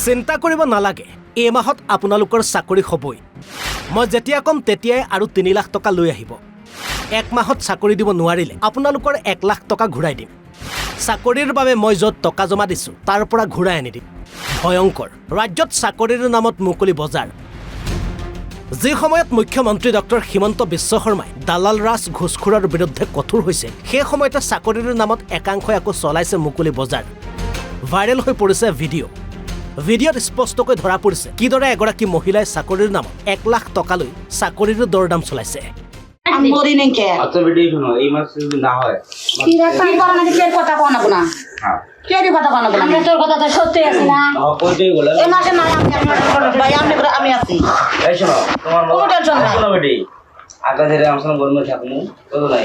চিন্তা কৰিব নালাগে, এই মাহত আপোনালোকৰ চাকৰি হ'বই। মই যেতিয়া ক'ম তেতিয়াই আৰু 3 লাখ টকা লৈ আহিব। 1 মাহত চাকৰি দিব নোৱাৰিলে আপোনালোকৰ 1 লাখ টকা ঘূৰাই দিম। চাকৰিৰ বাবে মই য'ত টকা জমা দিছোঁ তাৰ পৰা ঘূৰাই আনি দিম। ভয়ংকৰ ৰাজ্যত চাকৰিৰ নামত মুকলি বজাৰ। যি সময়ত মুখ্যমন্ত্ৰী ডক্টৰ হিমন্ত বিশ্ব শৰ্মাই দালাল ৰাজ ঘুষখোৰৰ বিৰুদ্ধে কঠোৰ হৈছে, সেই সময়তে চাকৰিৰ নামত একাংশই আকৌ চলাইছে মুকলি বজাৰ। ভাইৰেল হৈ পৰিছে ভিডিঅ'ত স্পষ্টকৈ ধৰা পৰিছে কিদৰে এগৰাকী মহিলাই চাকৰিৰ নামত 1 লাখ টকালৈ চাকৰিৰ দৰদাম চলাইছে। আচ্ছা বেটি শুনো, এই মাস যদি না হয় কথা কোন না কেডি কথা কোন না আমরা তোর কথা তো সত্যি আছে না কইতেই বলে এই মাসে না ভাই আমি আছি এই শোনো তোমার কোনো টেনশন নাই শোনো বেটি আগে ধরে আমার সঙ্গে গরমে থাকমু তো নাই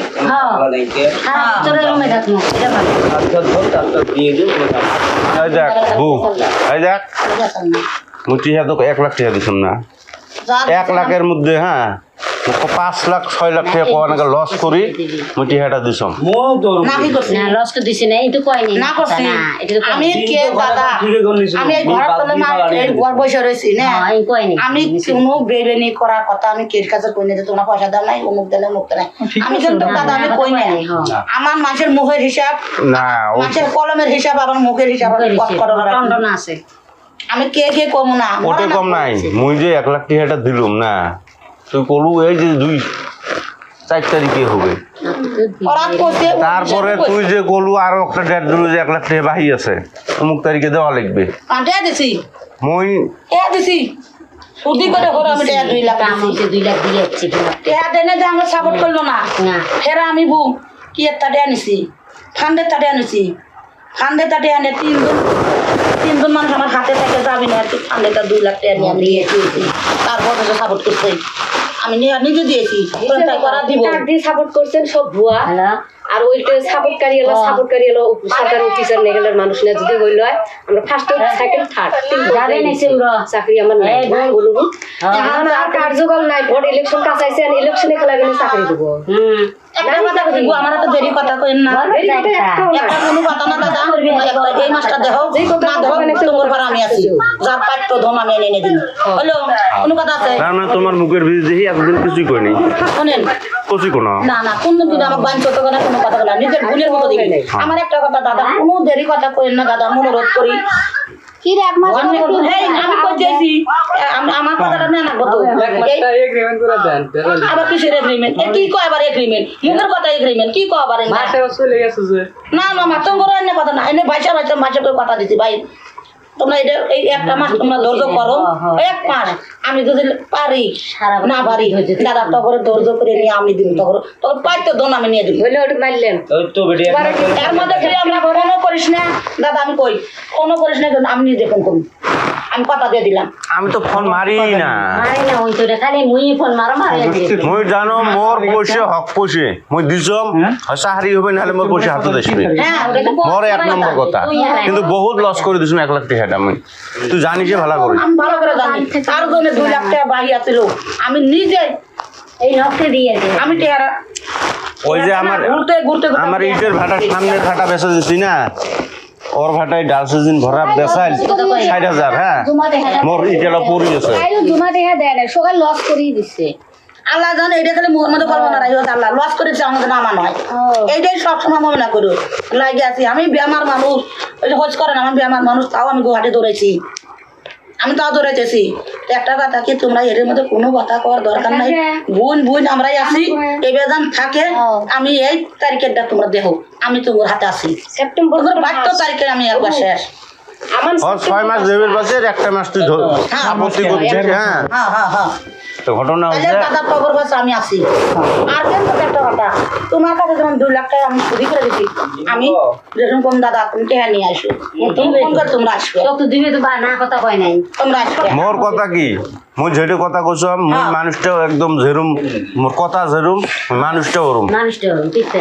ভালো নাই কে হ্যাঁ তোর রুমে থাকমু এটা ভালো আচ্ছা ধর তারপর দিয়ে দিও এই দেখ বউ, এই দেখ মুচি হ্যাঁ তো 1 লাখ টাকা দিছুন না। 1 লাখের মধ্যে হ্যাঁ 5 লাখ 6 লাখ টাকা কোয়ানাকে লস করি মুচি হ্যাঁটা দিছম। মো তো না কি করছিস না লস তো দিছি না, এটা কই নি না করছিস এটা তো আমি কে দাদা আমি এই ঘর তলে মা এই ঘর বসে রইছি না এই কই নি আমি কোনো বেবেনি করার কথা আমি কের কাছে কই না যে তোমরা পয়সা দাও নাই অমুক দেলে মুক্ত নাই আমি কিন্তু দাদা আমি কই না আমার মানুষের মুখের হিসাব না মানুষের কলমের হিসাব আর মুখের হিসাব কত করো টন্ডন আছে আমি কে কম না ওটা কম নাই, মুই যে 1 লাখ টাকাটা দিলুম না, তুই কলু এই যে 2-4 তারিখে হবে, ওরা কোতে তারপরে তুই যে কলু আরো একটা ডেট দিলু যে 1 লাখ টাকা বাকি আছে অমুক তারিখে দেওয়া লাগবে। কাটে দিছি মুই দিছি সুদি করে হলো আমি 2 লাখ আমি 2 লাখ দিয়েছি টেয়া দেনে যে আমরা সাপোর্ট করলো না না ফেরা আমি বউ কি একটা ডে আনিছি ঠান্ডে তাড়ে আনিছি ঠান্ডে তাড়ে আনে 3 জন মানুষ আমার হাতে থেকে যাবি না আর কি ঠান্ডেটা 2 লাখ টাকা নিয়ে আমি দিয়েছি তারপর তো সাপোর্ট করছে আমি নিজে দিয়েছি করা দিব কার দিয়ে সাপোর্ট করছেন সব ভুয়া আর ওইটা সাপোর্টকারী হলো সরকার অফিসার নেগেলের মানুষ না যদি হইল আমরা ফার্স্ট সেকেন্ড থার্ড যাবে নেছিল চাকরি আমার নাই বলুন এখন আর কার্যকর নাই ভোট ইলেকশন কাছাইছে ইলেকশনে খেলা গেলে চাকরি দেবো একটা কথা দিব আমার তো দেরি কথা কইন না একটা কোনো কথা না দাদা এই মাসটা দেখো না দেখো তোমার ঘর আমি আছি যার পাত্র ধন আমি এনে দিই হলো কোনো কথা আছে তার মানে তোমার মুখের ভিতরে দেখি একদিন কিছুই কই নাই শুনেন কচি কোন না কোন দিন আমার বান চত না কোনো কথা বলা নিজের ভুলের মতো দেখি আমার একটা কথা দাদা কোনো দেরি কথা কইন না দাদা অনুরোধ করি কি রে 1 মাস আমি কইতেছি আমার কথাটা না কত একটা এগ্রিমেন্ট করে দেন আবার কিসের এগ্রিমেন্ট কি কয় আবার এগ্রিমেন্ট মুখের কথা এগ্রিমেন্ট কি কয় আবার মাসে চলে গেছে যে না মামা তোমার এনে কথা না এনে ভাইসা করে কথা দিছি ভাই তোমরা এটা এই একটা মাস তোমরা ধৈর্য করো 1 মাস আমি যদি পারি না পারি দাদা তখন ধৈর্য করে নিয়ে আমি দিব তখন পাইতো দোন আমি নিয়ে দিব হইলে ওটা মারলেন ওই তো বেটি এর মধ্যে যদি আমরা কোনো করিস না দাদা আমি কই কোনো করিস না আমি নিজে ফোন করি আমি কথা দিয়ে দিলাম আমি তো ফোন মারি না ওই তো খালি মুই ফোন মারা মই জানো মোর পয়সা হক পয়সা মই দিছম সাহারি হবে নাহলে মোর পয়সা হাতে আসবে মোর 1 নম্বর কথা কিন্তু বহুত লস করে দিছুম 1 লাখ টাকা আমি তুই জানিস ভালো করে আমি ভালো করে জানি তার জন্য 2 লাখ টাকা বাড়ি আছিল আমি নিজে এই নকশে দিয়ে দে আমি টেরা ওই যে আমার ইটের ভাটার সামনের ভাটা বেচা দিছি না ওর ভাটায় ডাল সিজন ভরা বেচাইল 60,000 হ্যাঁ মোর ইটেলা পড়ি আছে আইও জমা দেখা দেয় না সকাল লস করেই দিছে আল্লাহ জানে এটা খালি মোর মধ্যে কল্পনা রাখি আল্লাহ লস করেছে আমাদের নামা নয় এইটাই সব সময় মনে করো লাগে আছি আমি বেমার মানুষ ওই যে হোজ করেন আমি বেমার মানুষ তাও আমি গুয়াহাটি দৌড়াইছি আমি তাও দৌড়াইতেছি একটা কথা কি তোমরা এর মধ্যে কোনো কথা করার দরকার নাই বুন আমরাই আছি এবেদন থাকে আমি এই তারিখের তোমরা দেখো আমি তোমার হাতে আছি সেপ্টেম্বর 22 তারিখে আমি একবার শেষ আমার 6 মাস দেবের পাশে একটা মাস তুই আপত্তি করছিস হ্যাঁ হ্যাঁ তো ঘটনা হচ্ছে দাদা খবর পাচ্ছে আমি আছি আর কেন একটা কথা তোমার কাছে যেমন 2 লাখ টাকা আমি চুরি করে দিচ্ছি আমি যেরকম কোন দাদা তুমি টাকা নিয়ে আসো তোমরা আসবে তো দিবে তো না কথা কয় নাই তোমরা আসবে মোর কথা কি মই যেটা কথা কইছাম মই হ্যাঁ। মানুষটাও একদম যেরম মোর কথা যেরম মানুষটাও ওরম মানুষটা ঠিক তো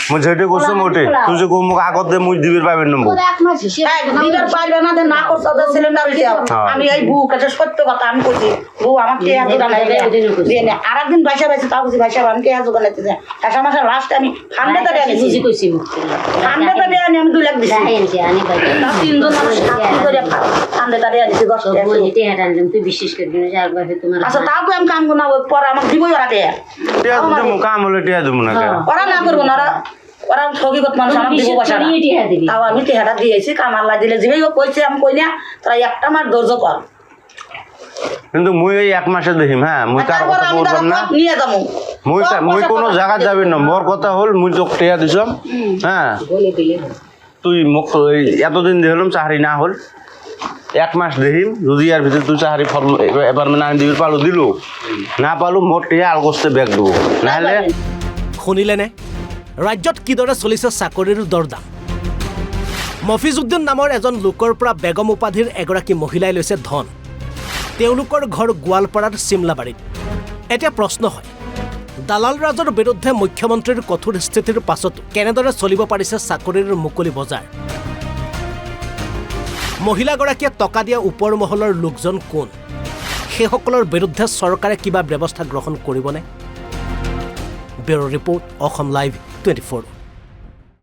মই যেটা কইছাম ওটে তুই যে মোক আগত দে মুই দিবির পাবেন নম্বর এক মাস হিসেবে এই দিদার পারবে না যে না করছো তো সিলিন্ডার হিসাব হ্যাঁ। আমি এই বউ কাছে সত্য কথা আমি কইছি বউ আমাকে কে হাজুরা নাই দিয়ে নে আরেকদিন বাইসা বাইসা তাও কইছি বাইসা আমি কে হাজুরা নাইতে যায় কাঁচা মাসের লাস্ট আমি ফান্ডেটা দেয়া নিছি বুঝি কইছি মুখ ফান্ডেটা দেয়া নি আমি 2 লাখ দিছি আনি ভাই তাও তিনজন মানুষ সাক্ষী করে ফান্ডেটা দেয়া নিছি 10 টাকা বইতে হাঁটান তুই বিশ্বাস করবি না যে একবার তোমার আচ্ছা তাও কই আমি কাম করব না ওই পরে আমার দিবই ওরা দেয়া টিয়া দিমু কাম হলে টিয়া দিমু না কে ওরা না করবো না ওরা ঠকিগত মানুষ আমার দিব বসা না। দিবি তাও আমি টেহাটা দিয়েছি কামাল্লা দিলে যেই হোক কইছে আমি কই না তোরা একটা মাস ধৈর্য কর কিন্তু মুই এই এক মাসে দেখিম হ্যাঁ মুই তার তারপর কথা আমি বললাম না তারা নিয়ে যাবো মুই কোনো জায়গা যাবি না মোর কথা হল মুই তোকে টিয়া দিছম হ্যাঁ বলে দিলে তুই মোক এই এতদিন দেখলাম চাকরি না হল এক মাস দেখিম যদি আর ভিতরে তুই চাকরি ফর্ম এবার মানে আমি দিবির পালো দিলো না পালো মোট টিয়া আলগস্তে বেগ দেবো নাহলে শুনিলেনে ৰাজ্যত কিদৰে চলিছে চাকৰিৰ দৰদাম মফিজুদ্দিন নামৰ এজন লোকৰ পৰা বেগম উপাধিৰ এগৰাকী মহিলাই লৈছে ধন তেওঁলোকৰ ঘৰ গোৱালপাৰাৰ চিমলাবাৰীত এতিয়া প্ৰশ্ন হয় দালাল ৰাজৰ বিৰুদ্ধে মুখ্যমন্ত্ৰীৰ কঠোৰ স্থিতিৰ পাছতো কেনেদৰে চলিব পাৰিছে চাকৰিৰ মুকলি বজাৰ মহিলাগৰাকীয়ে টকা দিয়া ওপৰ মহলৰ লোকজন কোন সেইসকলৰ বিৰুদ্ধে চৰকাৰে কিবা ব্যৱস্থা গ্ৰহণ কৰিবনে ব্যুৰ ৰিপৰ্ট অসম লাইভ 24